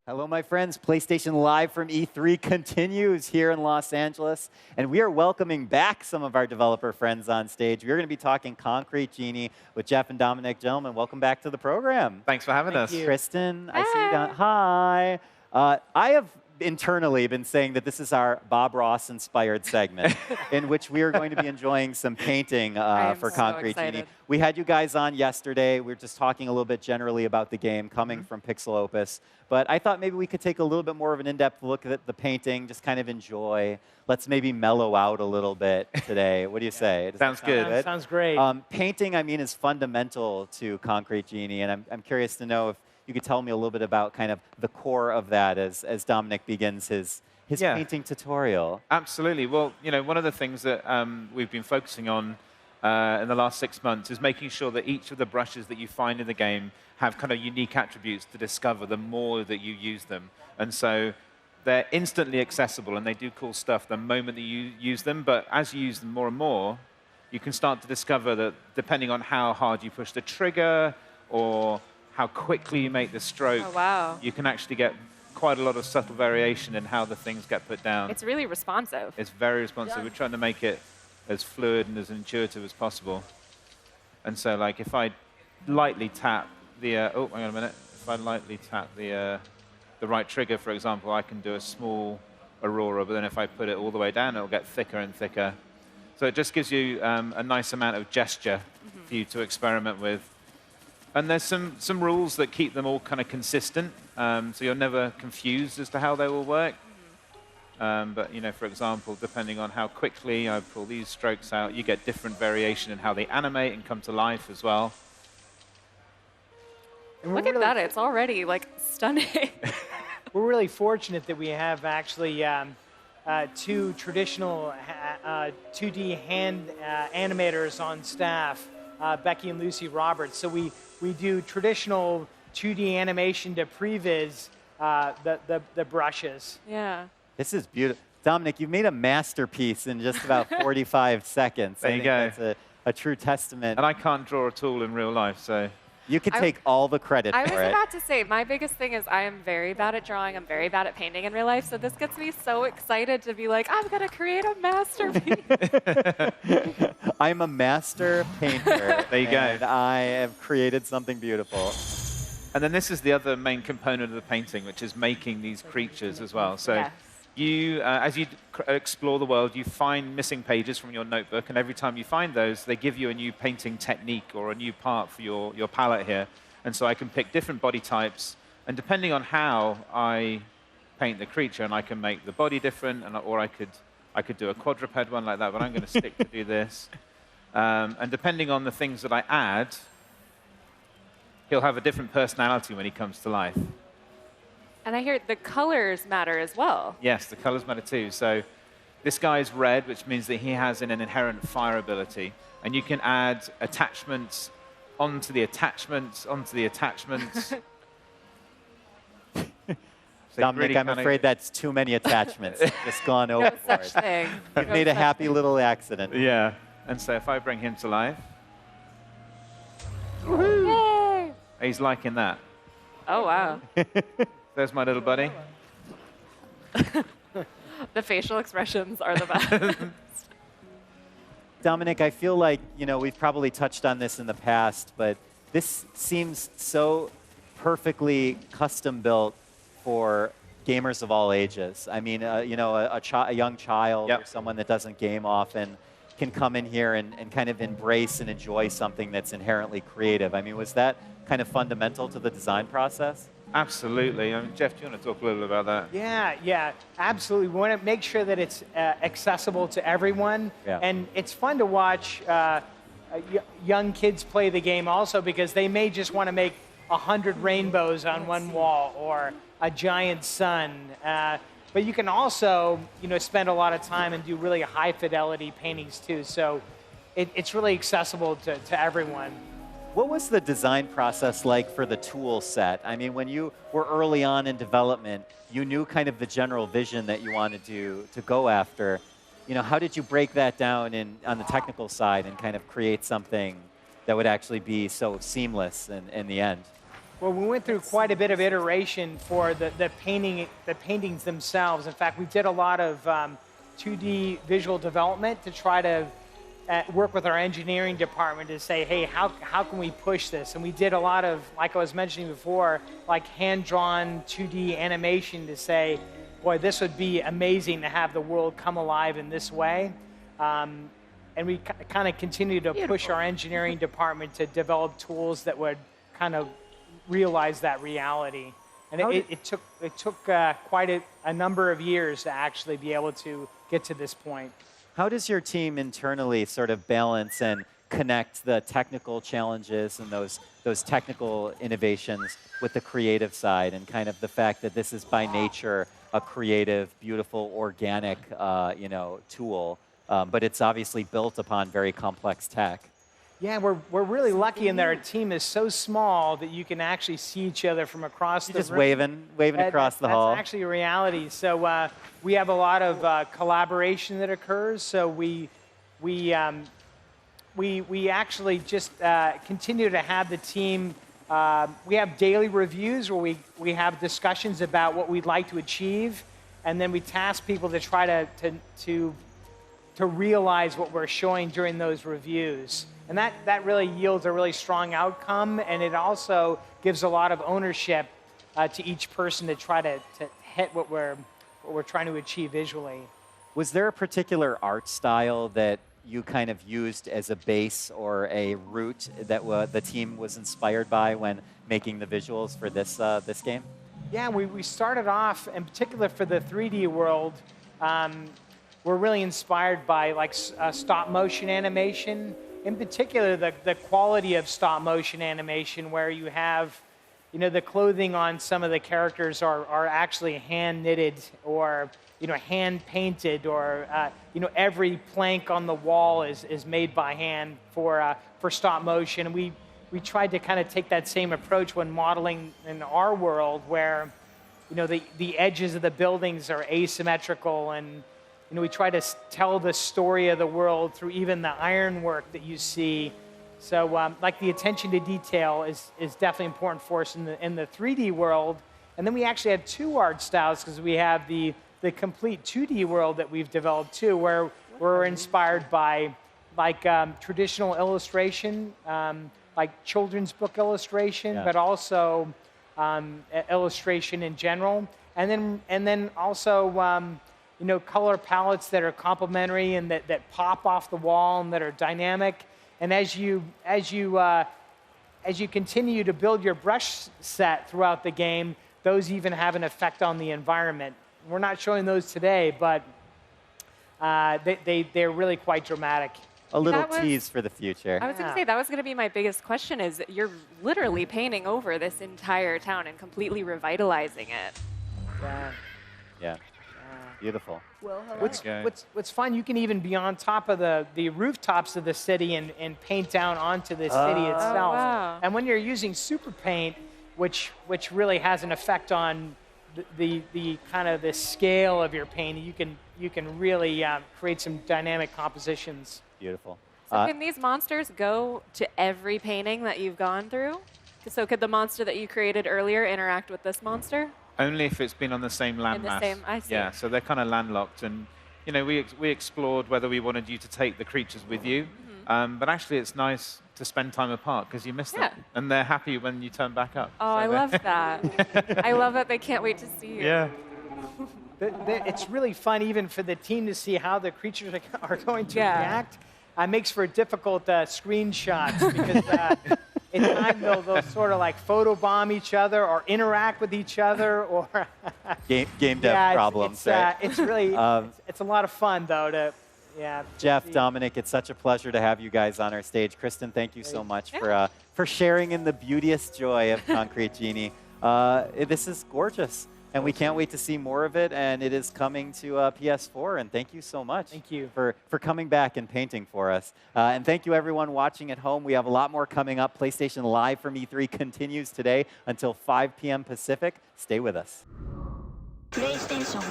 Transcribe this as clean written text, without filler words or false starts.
Hello, my friends. PlayStation Live from E3 continues here in Los Angeles, and we are welcoming back some of our developer friends on stage. We're going to be talking Concrete Genie with Jeff and Dominic. Gentlemen, welcome back to the program. Thanks for having us. Kristen, I see you down. Hi. I have internally been saying that this is our Bob Ross-inspired segment in which we are going to be enjoying some painting for Concrete Genie. We had you guys on yesterday. We were just talking a little bit generally about the game coming from Pixelopus. But I thought maybe we could take a little bit more of an in-depth look at the painting, just kind of enjoy. Let's maybe mellow out a little bit today. What do you say? Sounds good. Sounds great. Painting, I mean, is fundamental to Concrete Genie, and I'm curious to know if you could tell me a little bit about kind of the core of that as Dominic begins his painting tutorial. Absolutely. Well, you know, one of the things that we've been focusing on in the last 6 months is making sure that each of the brushes that you find in the game have kind of unique attributes to discover the more that you use them. And so they're instantly accessible, and they do cool stuff the moment that you use them. But as you use them more and more, you can start to discover that depending on how hard you push the trigger or how quickly you make the stroke, you can actually get quite a lot of subtle variation in how the things get put down. It's really responsive. It's very responsive. Yeah. We're trying to make it as fluid and as intuitive as possible. And so, like, if I lightly tap the oh, hang on a minute. If I lightly tap the right trigger, for example, I can do a small aurora. But then if I put it all the way down, it'll get thicker and thicker. So it just gives you a nice amount of gesture for you to experiment with. And there's some rules that keep them all kind of consistent, so you're never confused as to how they will work. But, you know, for example, depending on how quickly I pull these strokes out, you get different variation in how they animate and come to life as well. Look at that. It's already, like, stunning. We're really fortunate that we have actually two traditional 2D hand animators on staff, Becky and Lucy Roberts. So we do traditional 2D animation to previs the brushes. Yeah. This is beautiful. Dominic, you've made a masterpiece in just about 45 seconds. There you go. That's a true testament. And I can't draw at all in real life, so... You could take all the credit for it. I was about to say, my biggest thing is I am very bad at drawing. I'm very bad at painting in real life. So this gets me so excited to be like, I'm going to create a masterpiece. I'm a master painter. There you go. And I have created something beautiful. And then this is the other main component of the painting, which is making these creatures as well. So yes. you, as you explore the world, you find missing pages from your notebook, and every time you find those, they give you a new painting technique or a new part for your palette here. And so I can pick different body types, and depending on how I paint the creature, and I can make the body different, or I could do a quadruped one like that, but I'm going to stick to do this. And depending on the things that I add, he'll have a different personality when he comes to life. And I hear the colors matter as well. Yes, the colors matter too. So this guy is red, which means that he has an inherent fire ability. And you can add attachments onto the attachments, onto the attachments. So Dominic, really I'm afraid that's too many attachments. Just gone overboard. No such thing. You've made a happy little accident. Yeah. And so if I bring him to life, Yay! he's liking that. Oh, wow. There's my little buddy. The facial expressions are the best. Dominic, I feel like, you know, we've probably touched on this in the past, but this seems so perfectly custom built for gamers of all ages. I mean, you know, a young child or someone that doesn't game often can come in here and kind of embrace and enjoy something that's inherently creative. I mean, was that kind of fundamental to the design process? Absolutely. I mean, Jeff, do you want to talk a little about that? Yeah, absolutely. We want to make sure that it's accessible to everyone. Yeah. And it's fun to watch young kids play the game also, because they may just want to make 100 rainbows on one wall or a giant sun. But you can also, you know, spend a lot of time and do really high fidelity paintings too. So it's really accessible to everyone. What was the design process like for the tool set? I mean, when you were early on in development, you knew kind of the general vision that you wanted to go after. You know, how did you break that down on the technical side and kind of create something that would actually be so seamless in the end? Well, we went through quite a bit of iteration for the paintings themselves. In fact, we did a lot of 2D visual development to try to work with our engineering department to say, hey, how can we push this? And we did a lot of, like I was mentioning before, like hand-drawn 2D animation to say, boy, this would be amazing to have the world come alive in this way. And we kind of continued to push our engineering department to develop tools that would kind of realize that reality. And it took quite a number of years to actually be able to get to this point. How does your team internally sort of balance and connect the technical challenges and those technical innovations with the creative side and kind of the fact that this is by nature a creative, beautiful, organic tool, but it's obviously built upon very complex tech? Yeah, we're really lucky in that our team is so small that you can actually see each other from across the room. Just waving across the hall. That's actually a reality. So we have a lot of collaboration that occurs. So we actually just continue to have the team. We have daily reviews where we have discussions about what we'd like to achieve, and then we task people to try to realize what we're showing during those reviews. And that really yields a really strong outcome, and it also gives a lot of ownership to each person to try to hit what we're trying to achieve visually. Was there a particular art style that you kind of used as a base or a root that the team was inspired by when making the visuals for this game? Yeah, we started off, in particular for the 3D world, we're really inspired by like stop motion animation. In particular, the quality of stop motion animation, where you have, the clothing on some of the characters are actually hand knitted or, hand painted, or, every plank on the wall is made by hand for stop motion. And we tried to kind of take that same approach when modeling in our world, where, the edges of the buildings are asymmetrical, and we try to tell the story of the world through even the ironwork that you see. So, like the attention to detail is definitely important for us in the 3D world. And then we actually have two art styles, because we have the complete 2D world that we've developed too, where we're inspired by like traditional illustration, like children's book illustration, but also illustration in general. And then also color palettes that are complementary and that pop off the wall and that are dynamic. And as you continue to build your brush set throughout the game, those even have an effect on the environment. We're not showing those today, but they're really quite dramatic. A little tease for the future. I was going to say, that was going to be my biggest question, is you're literally painting over this entire town and completely revitalizing it. Yeah. Beautiful. Well, What's fun, you can even be on top of the rooftops of the city and paint down onto the city itself. Wow. And when you're using super paint, which really has an effect on the kind of the scale of your painting, you can really create some dynamic compositions. Beautiful. So can these monsters go to every painting that you've gone through? So could the monster that you created earlier interact with this monster? Only if it's been on the same landmass. I see. Yeah, so they're kind of landlocked, and we explored whether we wanted you to take the creatures with you, but actually it's nice to spend time apart because you miss them, and they're happy when you turn back up. Oh, I love that. I love that they can't wait to see you. Yeah. It's really fun even for the team to see how the creatures are going to react. It makes for difficult screenshots because in time they'll sort of like photobomb each other or interact with each other, or game dev problems. It's really it's a lot of fun though Jeff, Dominic, it's such a pleasure to have you guys on our stage. Kristen, thank you so much for sharing in the beauteous joy of Concrete Genie. This is gorgeous. And we can't wait to see more of it, and it is coming to PS4, and thank you so much. Thank you. For coming back and painting for us. And thank you, everyone watching at home. We have a lot more coming up. PlayStation Live from E3 continues today until 5 p.m. Pacific. Stay with us. PlayStation